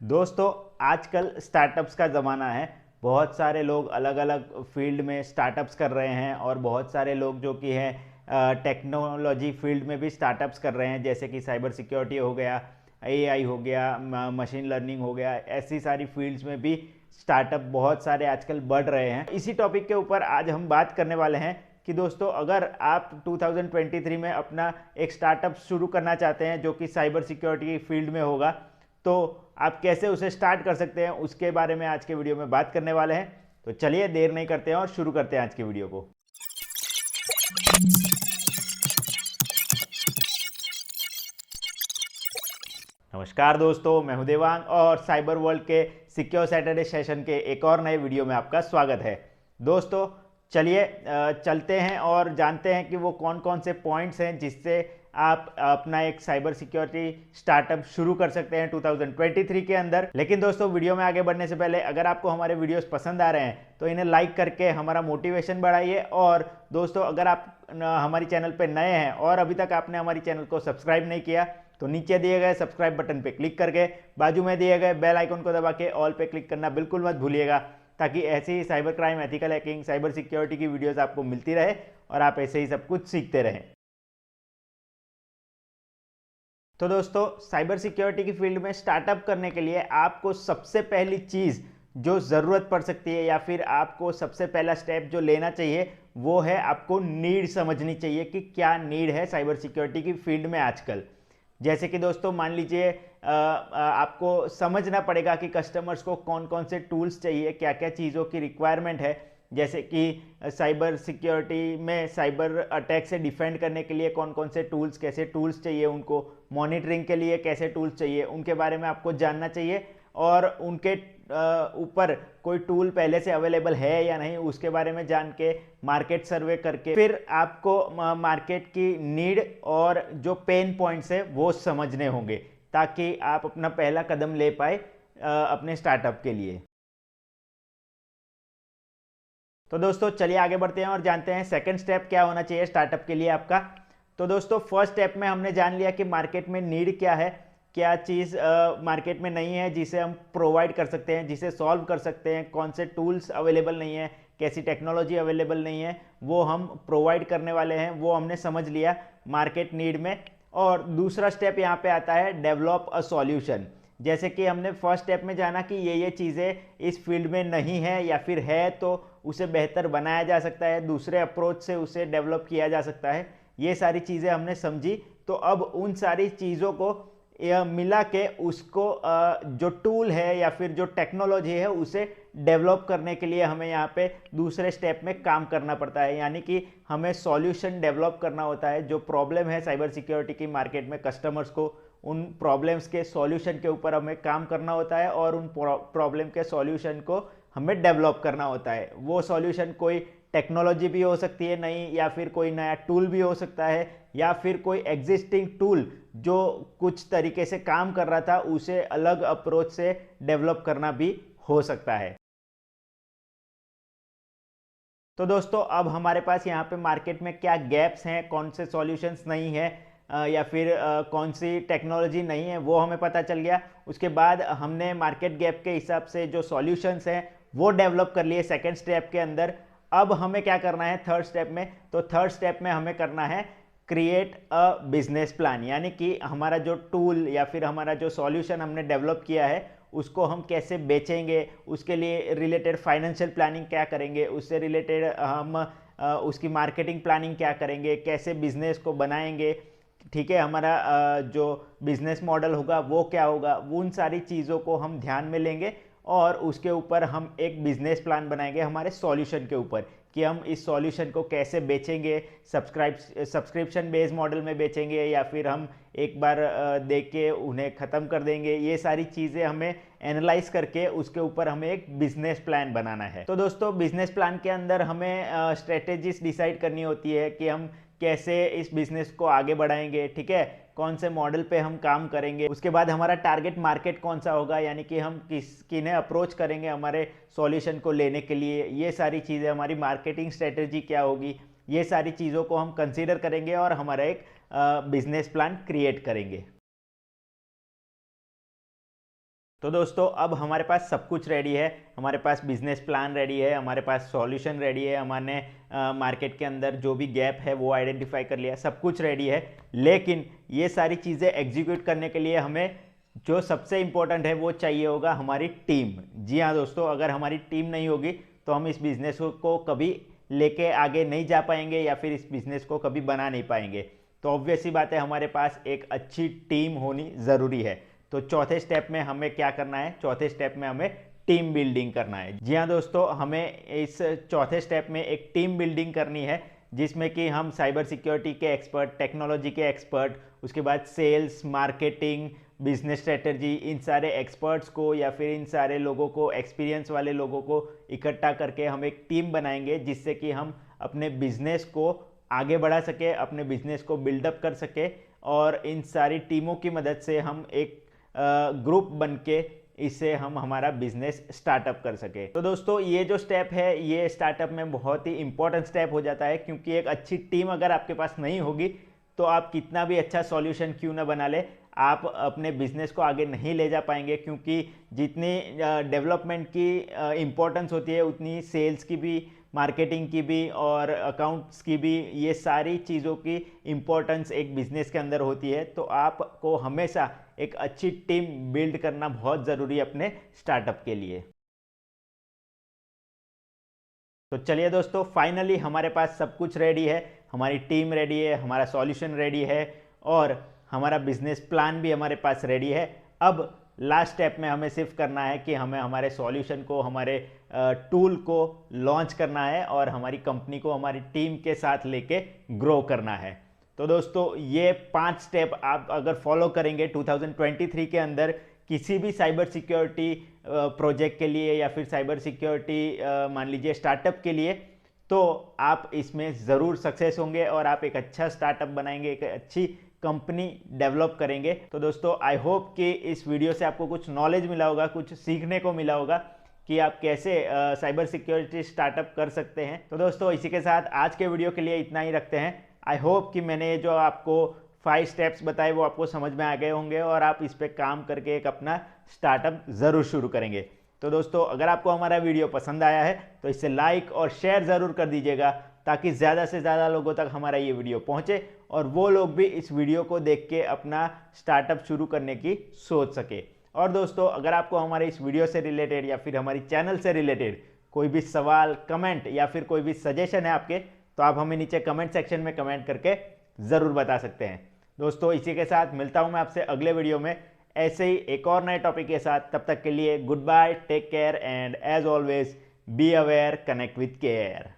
दोस्तों, आजकल स्टार्टअप्स का ज़माना है। बहुत सारे लोग अलग अलग फील्ड में स्टार्टअप्स कर रहे हैं और बहुत सारे लोग जो कि हैं टेक्नोलॉजी फील्ड में भी स्टार्टअप्स कर रहे हैं, जैसे कि साइबर सिक्योरिटी हो गया, एआई हो गया, मशीन लर्निंग हो गया। ऐसी सारी फील्ड्स में भी स्टार्टअप बहुत सारे आजकल बढ़ रहे हैं। इसी टॉपिक के ऊपर आज हम बात करने वाले हैं कि दोस्तों, अगर आप 2023 में अपना एक स्टार्टअप शुरू करना चाहते हैं जो कि साइबर सिक्योरिटी फील्ड में होगा, तो आप कैसे उसे स्टार्ट कर सकते हैं, उसके बारे में आज के वीडियो में बात करने वाले हैं। तो चलिए देर नहीं करते हैं और शुरू करते हैं आज की वीडियो को। नमस्कार दोस्तों, मैं हूं देवांग और साइबर वर्ल्ड के सिक्योर सैटरडे सेशन के एक और नए वीडियो में आपका स्वागत है। दोस्तों, चलिए चलते हैं और जानते हैं कि वो कौन कौन से पॉइंट्स हैं जिससे आप अपना एक साइबर सिक्योरिटी स्टार्टअप शुरू कर सकते हैं 2023 के अंदर। लेकिन दोस्तों, वीडियो में आगे बढ़ने से पहले अगर आपको हमारे वीडियोस पसंद आ रहे हैं तो इन्हें लाइक करके हमारा मोटिवेशन बढ़ाइए। और दोस्तों, अगर आप हमारी चैनल पर नए हैं और अभी तक आपने हमारी चैनल को सब्सक्राइब नहीं किया तो नीचे दिए गए सब्सक्राइब बटन पे क्लिक करके बाजू में दिए गए बेल आइकन को दबा के ऑल पे क्लिक करना बिल्कुल मत भूलिएगा, ताकि ऐसी ही cyber crime, ethical hacking, cyber security की वीडियोस आपको मिलती रहे और आप ऐसे ही सब कुछ सीखते रहें। तो दोस्तों, साइबर सिक्योरिटी की फील्ड में स्टार्टअप करने के लिए आपको सबसे पहली चीज़ जो ज़रूरत पड़ सकती है, या फिर आपको सबसे पहला स्टेप जो लेना चाहिए, वो है आपको नीड समझनी चाहिए कि क्या नीड है साइबर सिक्योरिटी की फील्ड में आजकल। जैसे कि दोस्तों, मान लीजिए आपको समझना पड़ेगा कि कस्टमर्स को कौन कौन से टूल्स चाहिए, क्या क्या चीज़ों की रिक्वायरमेंट है। जैसे कि साइबर सिक्योरिटी में साइबर अटैक से डिफेंड करने के लिए कौन कौन से टूल्स, कैसे टूल्स चाहिए उनको, मॉनिटरिंग के लिए कैसे टूल्स चाहिए, उनके बारे में आपको जानना चाहिए। और उनके ऊपर कोई टूल पहले से अवेलेबल है या नहीं, उसके बारे में जान के मार्केट सर्वे करके फिर आपको मार्केट की नीड और जो पेन पॉइंट्स है वो समझने होंगे, ताकि आप अपना पहला कदम ले पाए अपने स्टार्टअप के लिए। तो दोस्तों, चलिए आगे बढ़ते हैं और जानते हैं सेकंड स्टेप क्या होना चाहिए स्टार्टअप के लिए आपका। तो दोस्तों, फर्स्ट स्टेप में हमने जान लिया कि मार्केट में नीड क्या है, क्या चीज़ मार्केट में नहीं है जिसे हम प्रोवाइड कर सकते हैं, जिसे सॉल्व कर सकते हैं, कौन से टूल्स अवेलेबल नहीं है, कैसी टेक्नोलॉजी अवेलेबल नहीं है, वो हम प्रोवाइड करने वाले हैं, वो हमने समझ लिया मार्केट नीड में। और दूसरा स्टेप यहाँ पे आता है डेवलप अ सॉल्यूशन। जैसे कि हमने फर्स्ट स्टेप में जाना कि ये चीज़ें इस फील्ड में नहीं है, या फिर है तो उसे बेहतर बनाया जा सकता है, दूसरे अप्रोच से उसे डेवलप किया जा सकता है। ये सारी चीज़ें हमने समझी। तो अब उन सारी चीज़ों को मिला के उसको जो टूल है या फिर जो टेक्नोलॉजी है उसे डेवलप करने के लिए हमें यहाँ पे दूसरे स्टेप में काम करना पड़ता है। यानी कि हमें सॉल्यूशन डेवलप करना होता है। जो प्रॉब्लम है साइबर सिक्योरिटी की मार्केट में कस्टमर्स को, उन प्रॉब्लम्स के सॉल्यूशन के ऊपर हमें काम करना होता है और उन प्रॉब्लम के सॉल्यूशन को हमें डेवलप करना होता है। वो सॉल्यूशन कोई टेक्नोलॉजी भी हो सकती है नई, या फिर कोई नया टूल भी हो सकता है, या फिर कोई एग्जिस्टिंग टूल जो कुछ तरीके से काम कर रहा था उसे अलग अप्रोच से डेवलप करना भी हो सकता है। तो दोस्तों, अब हमारे पास यहाँ पे मार्केट में क्या गैप्स हैं, कौन से सॉल्यूशंस नहीं है, या फिर कौन सी टेक्नोलॉजी नहीं है, वो हमें पता चल गया। उसके बाद हमने मार्केट गैप के हिसाब से जो सॉल्यूशंस हैं वो डेवलप कर लिए सेकेंड स्टेप के अंदर। अब हमें क्या करना है थर्ड स्टेप में? तो थर्ड स्टेप में हमें करना है क्रिएट अ बिजनेस प्लान। यानी कि हमारा जो टूल या फिर हमारा जो सॉल्यूशन हमने डेवलप किया है उसको हम कैसे बेचेंगे, उसके लिए रिलेटेड फाइनेंशियल प्लानिंग क्या करेंगे, उससे रिलेटेड हम उसकी मार्केटिंग प्लानिंग क्या करेंगे, कैसे बिजनेस को बनाएंगे, ठीक है, हमारा जो बिजनेस मॉडल होगा वो क्या होगा, उन सारी चीज़ों को हम ध्यान में लेंगे। और उसके ऊपर हम एक बिजनेस प्लान बनाएंगे हमारे सॉल्यूशन के ऊपर कि हम इस सॉल्यूशन को कैसे बेचेंगे, सब्सक्रिप्शन बेस्ड मॉडल में बेचेंगे, या फिर हम एक बार देख के उन्हें ख़त्म कर देंगे। ये सारी चीज़ें हमें एनालाइज करके उसके ऊपर हमें एक बिजनेस प्लान बनाना है। तो दोस्तों, बिजनेस प्लान के अंदर हमें स्ट्रेटेजीज डिसाइड करनी होती है कि हम कैसे इस बिजनेस को आगे बढ़ाएंगे, ठीक है, कौन से मॉडल पे हम काम करेंगे। उसके बाद हमारा टारगेट मार्केट कौन सा होगा, यानी कि हम किन्हें अप्रोच करेंगे हमारे सॉल्यूशन को लेने के लिए। ये सारी चीज़ें, हमारी मार्केटिंग स्ट्रेटेजी क्या होगी, ये सारी चीज़ों को हम कंसीडर करेंगे और हमारा एक बिजनेस प्लान क्रिएट करेंगे। तो दोस्तों अब हमारे पास सब कुछ रेडी है, हमारे पास बिजनेस प्लान रेडी है, हमारे पास सॉल्यूशन रेडी है, हमने मार्केट के अंदर जो भी गैप है वो आइडेंटिफाई कर लिया, सब कुछ रेडी है। लेकिन ये सारी चीज़ें एग्जीक्यूट करने के लिए हमें जो सबसे इम्पोर्टेंट है वो चाहिए होगा हमारी टीम। जी हाँ दोस्तों, अगर हमारी टीम नहीं होगी तो हम इस बिज़नेस को कभी लेके आगे नहीं जा पाएंगे या फिर इस बिज़नेस को कभी बना नहीं पाएंगे। तो ऑब्वियस सी बात है, हमारे पास एक अच्छी टीम होनी ज़रूरी है। तो चौथे स्टेप में हमें क्या करना है? चौथे स्टेप में हमें टीम बिल्डिंग करना है। जी हाँ दोस्तों, हमें इस चौथे स्टेप में एक टीम बिल्डिंग करनी है जिसमें कि हम साइबर सिक्योरिटी के एक्सपर्ट, टेक्नोलॉजी के एक्सपर्ट, उसके बाद सेल्स, मार्केटिंग, बिजनेस स्ट्रेटजी, इन सारे एक्सपर्ट्स को या फिर इन सारे लोगों को, एक्सपीरियंस वाले लोगों को इकट्ठा करके हम एक टीम बनाएंगे जिससे कि हम अपने बिजनेस को आगे बढ़ा सके, अपने बिजनेस को बिल्डअप कर सके। और इन सारी टीमों की मदद से हम एक ग्रुप बन के इससे हम हमारा बिजनेस स्टार्टअप कर सके। तो दोस्तों ये जो स्टेप है ये स्टार्टअप में बहुत ही इंपॉर्टेंट स्टेप हो जाता है, क्योंकि एक अच्छी टीम अगर आपके पास नहीं होगी तो आप कितना भी अच्छा सॉल्यूशन क्यों ना बना ले, आप अपने बिजनेस को आगे नहीं ले जा पाएंगे। क्योंकि जितनी डेवलपमेंट की इम्पोर्टेंस होती है उतनी सेल्स की भी, मार्केटिंग की भी और अकाउंट्स की भी, ये सारी चीज़ों की इम्पोर्टेंस एक बिजनेस के अंदर होती है। तो आपको हमेशा एक अच्छी टीम बिल्ड करना बहुत ज़रूरी है अपने स्टार्टअप के लिए। तो चलिए दोस्तों, फाइनली हमारे पास सब कुछ रेडी है, हमारी टीम रेडी है, हमारा सॉल्यूशन रेडी है और हमारा बिजनेस प्लान भी हमारे पास रेडी है। अब लास्ट स्टेप में हमें सिर्फ करना है कि हमें हमारे सॉल्यूशन को, हमारे टूल को लॉन्च करना है और हमारी कंपनी को हमारी टीम के साथ लेके ग्रो करना है। तो दोस्तों ये 5 स्टेप आप अगर फॉलो करेंगे 2023 के अंदर किसी भी साइबर सिक्योरिटी प्रोजेक्ट के लिए या फिर साइबर सिक्योरिटी मान लीजिए स्टार्टअप के लिए, तो आप इसमें ज़रूर सक्सेस होंगे और आप एक अच्छा स्टार्टअप बनाएंगे, एक अच्छी कंपनी डेवलप करेंगे। तो दोस्तों आई होप कि इस वीडियो से आपको कुछ नॉलेज मिला होगा, कुछ सीखने को मिला होगा कि आप कैसे साइबर सिक्योरिटी स्टार्टअप कर सकते हैं। तो दोस्तों इसी के साथ आज के वीडियो के लिए इतना ही रखते हैं। आई होप कि मैंने जो आपको 5 स्टेप्स बताए वो आपको समझ में आ गए होंगे और आप इस पर काम करके एक अपना स्टार्टअप ज़रूर शुरू करेंगे। तो दोस्तों अगर आपको हमारा वीडियो पसंद आया है तो इसे लाइक और शेयर ज़रूर कर दीजिएगा, ताकि ज़्यादा से ज़्यादा लोगों तक हमारा ये वीडियो पहुँचे और वो लोग भी इस वीडियो को देख के अपना स्टार्टअप शुरू करने की सोच सके। और दोस्तों अगर आपको हमारे इस वीडियो से रिलेटेड या फिर हमारी चैनल से रिलेटेड कोई भी सवाल, कमेंट या फिर कोई भी सजेशन है आपके, तो आप हमें नीचे कमेंट सेक्शन में कमेंट करके ज़रूर बता सकते हैं। दोस्तों इसी के साथ मिलता हूं मैं आपसे अगले वीडियो में ऐसे ही एक और नए टॉपिक के साथ। तब तक के लिए goodbye, take care and as always be aware, connect with care.